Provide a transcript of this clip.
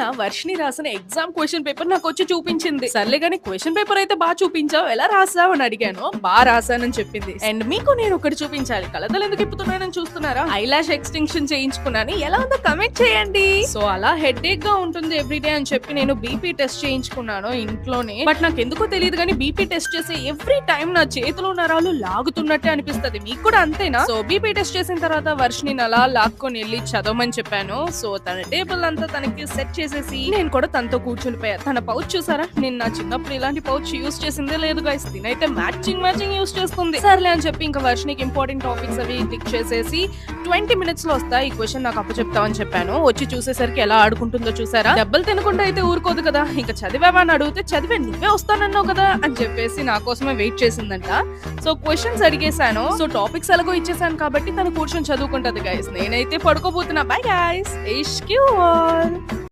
మొన్న వర్షిని రాసిన exam question paper నాకొచ్చి చూపించింది. సర్లే గాని క్వశ్చన్ పేపర్ అయితే బాగా చూపించావు, ఎలా రాసావు అని అడిగాను. బాగా రాసానని చెప్పింది. అండ్ మీకు నేను ఒకటి చూపించాలి. కలతలు ఎందుకు ఇప్పుతున్నానని చూస్తున్నారా? ఐలాష్ ఎక్స్టెన్షన్ చేయించుకున్నాను. ఎలా ఉందో కమెంట్ చేయండి. సో అలా హెడేక్ గా ఉంటుంది ఎవ్రీడే అని చెప్పి నేను బీపీ టెస్ట్ చేయించుకున్నాను ఇంట్లోనే. బట్ నాకు ఎందుకో తెలియదు కానీ బీపీ టెస్ట్ చేసే ఎవ్రీ టైం నా చేతిలో నరాలు లాగుతున్నట్టే అనిపిస్తది. మీకు కూడా అంతేనా? సో బీపీ టెస్ట్ చేసిన తర్వాత వర్షిని అలా లాక్కొని వెళ్ళి చదవమని చెప్పాను. సో తన టేబుల్ అంతా తనకి సెట్ చేసేసి నేను కూడా తనతో కూర్చునిపోయా. తన పౌచ్ చూసారా? నేను నా చిన్నప్పుడు ఇలాంటి పౌచ్ యూస్ చేసిందే లేదు గైస్. తినైతే మ్యాచింగ్ యూస్ చేస్తుంది. సర్లే అని చెప్పి ఇంకా వర్షినికి ఇంపార్టెంట్ టాపిక్స్ అవి టిక్ చేసేసి 20 minutes లో వస్తా, ఈ క్వశ్చన్ నాకు అప్పచెప్తామని చెప్పాను. వచ్చి చూసేసరికి ఎలా ఆడుకుంటుందో చూసారా? దెబ్బలు తినకుండా అయితే ఊరుకోదు కదా. ఇంకా చదివావా అని అడిగితే చదివే, నువ్వే వస్తానన్నావు కదా అని చెప్పేసి నా కోసమే వెయిట్ చేసిందంట. సో క్వశ్చన్స్ అడిగేశాను. సో టాపిక్స్ ఎలాగో ఇచ్చేసాను కాబట్టి తను కూర్చొని చదువుకుంటది గైస్. నేనైతే పడుకోబోతున్నా. బై గైస్, ఇష్క్ యూ ఆల్.